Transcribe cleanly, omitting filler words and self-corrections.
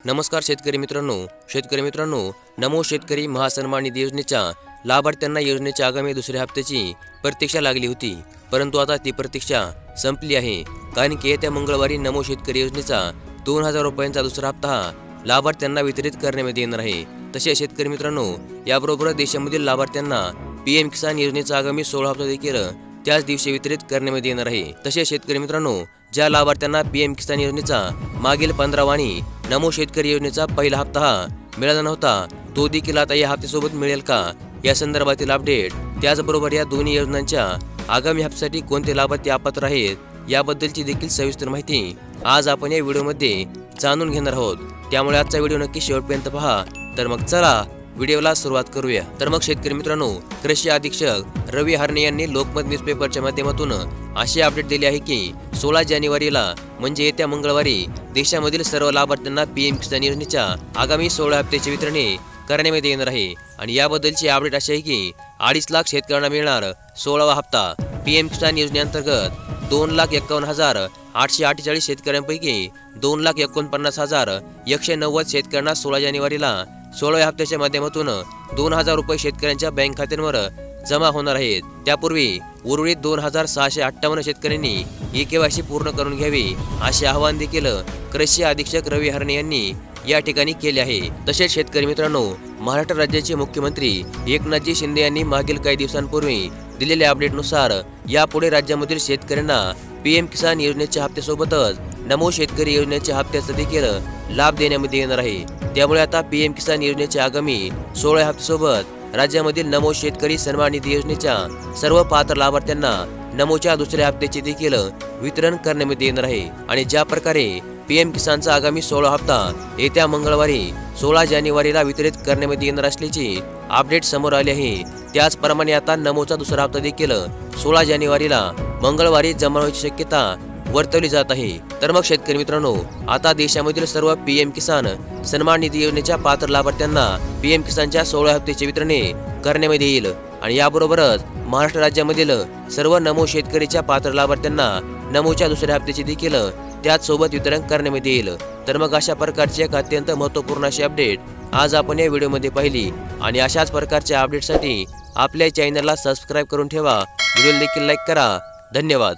नमस्कार शेतकरी मित्रांनो, नमो शेतकरी महासन्मान निधी योजनेच्या लाभार्थ्यांना योजनेच्या आगामी दुसऱ्या हप्त्याची प्रतीक्षा लागली होती, परंतु आता ती प्रतीक्षा संपली आहे। कारण की येत्या मंगळवारी नमो शेतकरी योजनेचा 2000 रुपयांचा दुसरा हप्ता हा लाभार्थ्यांना वितरित करण्यात येणार आहे। तसे शेतकरी मित्रांनो, याबरोबर देशामधील लाभार्थ्यांना पीएम किसान योजनेचा आगामी 16 हप्ता देखील त्याच दिवशी वितरित करण्यात येणार आहे। तसे शेतकरी मित्रांनो, ज्या लाभार्थ्यांना पीएम किसान योजनेचा मागील 15 आणि नमो शेतकरी योजनेचा पहिला हप्ता हा मिळाला नव्हता, तो देखील आता या हप्त्यासोबत मिळेल का, या संदर्भातील अपडेट, त्याचबरोबर या दोन्ही योजनांच्या आगामी हप्त्यासाठी कोणते लाभार्थी अपात्र आहेत याबद्दलची देखील सविस्तर माहिती आज आपण या व्हिडिओमध्ये जाणून घेणार आहोत। त्यामुळे आजचा व्हिडिओ नक्की शेवटपर्यंत पहा। तर मग चला व्हिडिओला सुरुवात करूया। तर मग शेतकरी मित्रांनो, कृषी अधीक्षक रवी हरणे यांनी लोकमत न्यूजपेपरच्या माध्यमातून अशी अपडेट दिली आहे की 16 जानेवारीला म्हणजे येत्या मंगळवारी देशामधील सर्व लाभार्थ्यांना पीएम किसान योजनेच्या आगामी 16 हप्त्याची वितरणे करण्यात येणार आहे। आणि याबद्दलची अपडेट अशी आहे की 2.5 लाख शेतकऱ्यांना मिळणार 16वा हप्ता। पीएम किसान योजनेअंतर्गत 2,51,848 शेतकऱ्यांपैकी 2,49,190 शेतकऱ्यांना 16 जानेवारीला 16व्या हप्त्याच्या माध्यमातून 2,000 रुपये शेतकऱ्यांच्या बँक खात्यांवर जमा होणार आहेत। त्यापूर्वी उर्वरित 2,658 शेतकऱ्यांनी ई-केवायसी पूर्ण करून घ्यावी असे आवाहन देखील कृषी अधीक्षक रवी हरणे यांनी या ठिकाणी केले आहे। तसेच शेतकरी मित्रांनो, महाराष्ट्र राज्याचे मुख्यमंत्री एकनाथजी शिंदे यांनी मागील काही दिवसांपूर्वी दिलेल्या अपडेटनुसार यापुढे राज्यामधील शेतकऱ्यांना पीएम किसान योजनेच्या हप्त्यासोबतच नमो शेतकरी योजनेच्या हप्त्याचा देखील लाभ देण्यात येणार आहे। त्यामुळे आता पीएम किसान योजनेच्या आगामी 16 हप्त्यासोबत राज्यामधील नमो शेतकरी सन्मान निधी योजनेच्या सर्व पात्र लाभार्थ्यांना नमोच्या दुसऱ्या हप्त्याचे देखील वितरण करण्यात येणार आहे। आणि ज्या प्रकारे पीएम किसानचा आगामी 16 हप्ता येत्या मंगळवारी 16 जानेवारीला वितरित करण्यात येणार असल्याची अपडेट समोर आली आहे, त्याचप्रमाणे आता नमोचा दुसरा हप्ता देखील 16 जानेवारीला मंगळवारी जमा होण्याची शक्यता वर्तवली जात आहे। तर मग शेतकरी मित्रांनो, आता देशामधील सर्व पीएम किसान सन्मान निधी योजनेच्या पात्र लाभार्थ्यांना पीएम किसानच्या 16 हप्त्याची वितरणे करण्यात येईल। आणि याबरोबरच महाराष्ट्र राज्यामधील सर्व नमो शेतकरीच्या पात्र लाभार्थ्यांना नमोच्या दुसऱ्या हप्त्याची देखील त्याच सोबत वितरण करण्यात येईल। तर मग अशा प्रकारची एक अत्यंत महत्त्वपूर्ण अशी अपडेट आज आपण या व्हिडिओमध्ये पाहिली। आणि अशाच प्रकारच्या अपडेटसाठी आपल्या चॅनलला सबस्क्राईब करून ठेवा, व्हिडिओ देखील लाईक करा। धन्यवाद।